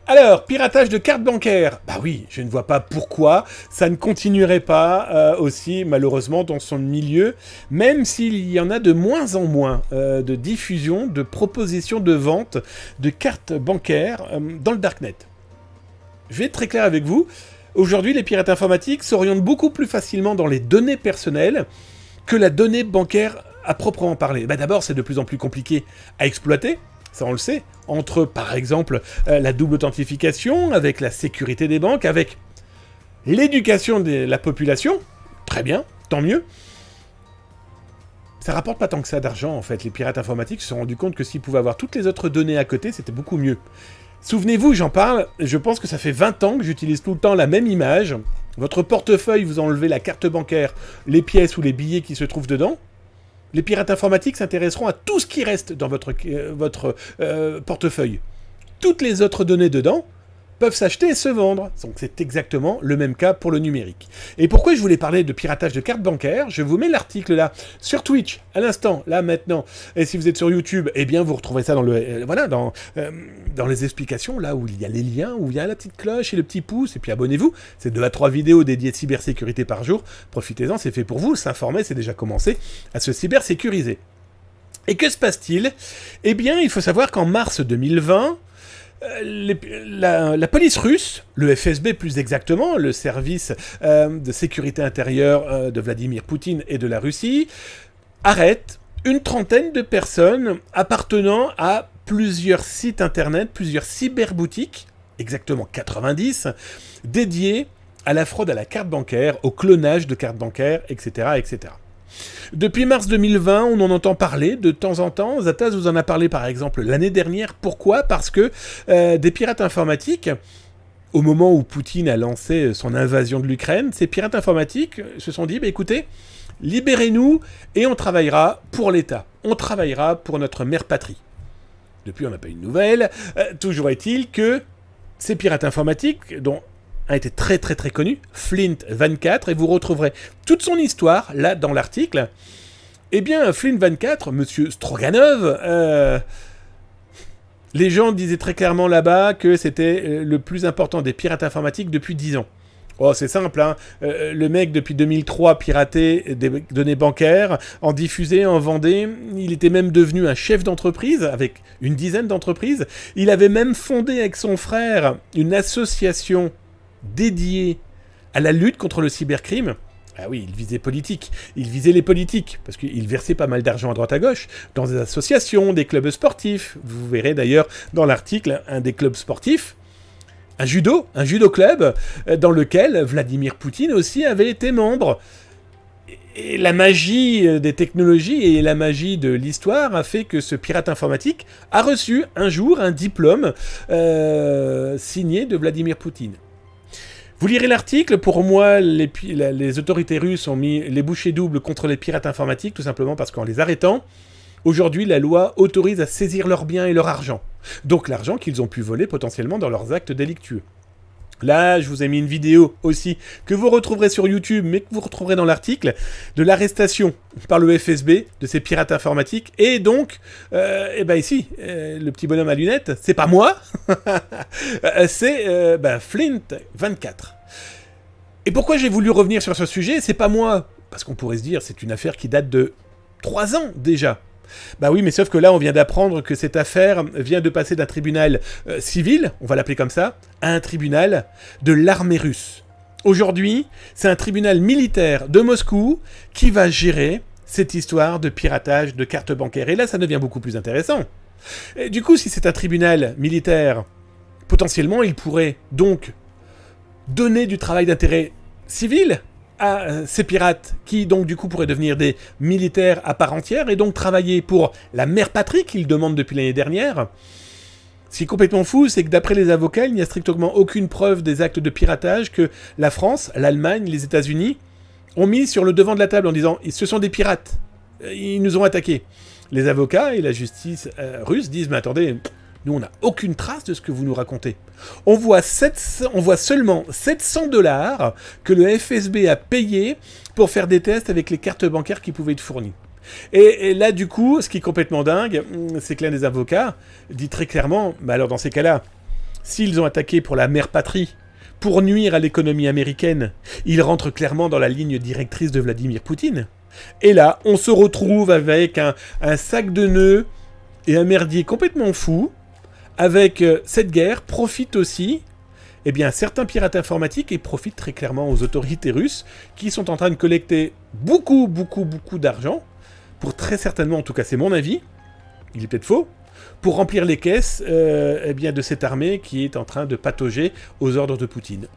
Alors, piratage de cartes bancaires. Bah oui, je ne vois pas pourquoi ça ne continuerait pas aussi, malheureusement, dans son milieu, même s'il y en a de moins en moins de diffusion, de propositions de vente de cartes bancaires dans le Darknet. Je vais être très clair avec vous. Aujourd'hui, les pirates informatiques s'orientent beaucoup plus facilement dans les données personnelles que la donnée bancaire à proprement parler. Bah d'abord, c'est de plus en plus compliqué à exploiter. Ça, on le sait, entre, par exemple, la double authentification, avec la sécurité des banques, avec l'éducation de la population. Très bien, tant mieux. Ça rapporte pas tant que ça d'argent, en fait. Les pirates informatiques se sont rendus compte que s'ils pouvaient avoir toutes les autres données à côté, c'était beaucoup mieux. Souvenez-vous, j'en parle, je pense que ça fait 20 ans que j'utilise tout le temps la même image. Votre portefeuille, vous enlevez la carte bancaire, les pièces ou les billets qui se trouvent dedans. Les pirates informatiques s'intéresseront à tout ce qui reste dans votre portefeuille. Toutes les autres données dedans peuvent s'acheter et se vendre. Donc c'est exactement le même cas pour le numérique. Et pourquoi je voulais parler de piratage de cartes bancaires? Je vous mets l'article là, sur Twitch, à l'instant, là maintenant. Et si vous êtes sur YouTube, eh bien vous retrouverez ça dans le dans les explications, là où il y a les liens, où il y a la petite cloche et le petit pouce, et puis abonnez-vous. C'est 2 à 3 vidéos dédiées de cybersécurité par jour. Profitez-en, c'est fait pour vous. S'informer, c'est déjà commencé à se cybersécuriser. Et que se passe-t-il? Eh bien, il faut savoir qu'en mars 2020, la police russe, le FSB plus exactement, le service de sécurité intérieure de Vladimir Poutine et de la Russie, arrête une trentaine de personnes appartenant à plusieurs sites internet, plusieurs cyberboutiques, exactement 90, dédiées à la fraude à la carte bancaire, au clonage de cartes bancaires, etc., etc. Depuis mars 2020, on en entend parler de temps en temps. Zataz vous en a parlé par exemple l'année dernière. Pourquoi? Parce que des pirates informatiques, au moment où Poutine a lancé son invasion de l'Ukraine, ces pirates informatiques se sont dit, bah, écoutez, libérez-nous et on travaillera pour l'État. On travaillera pour notre mère patrie. Depuis, on n'a pas eu de nouvelles. Toujours est-il que ces pirates informatiques, dont a été très très très connu, Flint24, et vous retrouverez toute son histoire là dans l'article. Eh bien, Flint24, monsieur Stroganov, les gens disaient très clairement là-bas que c'était le plus important des pirates informatiques depuis 10 ans. Oh, c'est simple, hein. Le mec, depuis 2003, piratait des données bancaires, en diffusait, en vendait. Il était même devenu un chef d'entreprise, avec une dizaine d'entreprises. Il avait même fondé avec son frère une association dédié à la lutte contre le cybercrime. Ah oui, il visait politique. Il visait les politiques, parce qu'il versait pas mal d'argent à droite à gauche, dans des associations, des clubs sportifs. Vous verrez d'ailleurs dans l'article un des clubs sportifs, un judo club, dans lequel Vladimir Poutine aussi avait été membre. Et la magie des technologies et la magie de l'histoire a fait que ce pirate informatique a reçu un jour un diplôme signé de Vladimir Poutine. Vous lirez l'article. Pour moi, les autorités russes ont mis les bouchées doubles contre les pirates informatiques, tout simplement parce qu'en les arrêtant, aujourd'hui, la loi autorise à saisir leurs biens et leur argent. Donc l'argent qu'ils ont pu voler potentiellement dans leurs actes délictueux. Là, je vous ai mis une vidéo aussi que vous retrouverez sur YouTube, mais que vous retrouverez dans l'article, de l'arrestation par le FSB de ces pirates informatiques. Et donc, eh ben ici, le petit bonhomme à lunettes, c'est pas moi, c'est Flint24. Et pourquoi j'ai voulu revenir sur ce sujet? C'est pas moi, parce qu'on pourrait se dire, c'est une affaire qui date de 3 ans déjà. Bah oui, mais sauf que là, on vient d'apprendre que cette affaire vient de passer d'un tribunal civil, on va l'appeler comme ça, à un tribunal de l'armée russe. Aujourd'hui, c'est un tribunal militaire de Moscou qui va gérer cette histoire de piratage de cartes bancaires. Et là, ça devient beaucoup plus intéressant. Et du coup, si c'est un tribunal militaire, potentiellement, il pourrait donc donner du travail d'intérêt civil à ces pirates qui, donc, du coup, pourraient devenir des militaires à part entière et donc travailler pour la mère patrie qu'ils demandent depuis l'année dernière. Ce qui est complètement fou, c'est que d'après les avocats, il n'y a strictement aucune preuve des actes de piratage que la France, l'Allemagne, les États-Unis ont mis sur le devant de la table en disant « ce sont des pirates, ils nous ont attaqués ». Les avocats et la justice russe disent « mais attendez, nous on n'a aucune trace de ce que vous nous racontez. On voit seulement 700 $ que le FSB a payé pour faire des tests avec les cartes bancaires qui pouvaient être fournies. » Et là, du coup, ce qui est complètement dingue, c'est que l'un des avocats dit très clairement, bah alors dans ces cas-là, S'ils ont attaqué pour la mère patrie, pour nuire à l'économie américaine, ils rentrent clairement dans la ligne directrice de Vladimir Poutine. Et là, on se retrouve avec un sac de nœuds et un merdier complètement fou. Avec cette guerre, profite aussi certains pirates informatiques et profitent très clairement aux autorités russes qui sont en train de collecter beaucoup d'argent pour très certainement, en tout cas c'est mon avis, il est peut-être faux, pour remplir les caisses de cette armée qui est en train de patauger aux ordres de Poutine.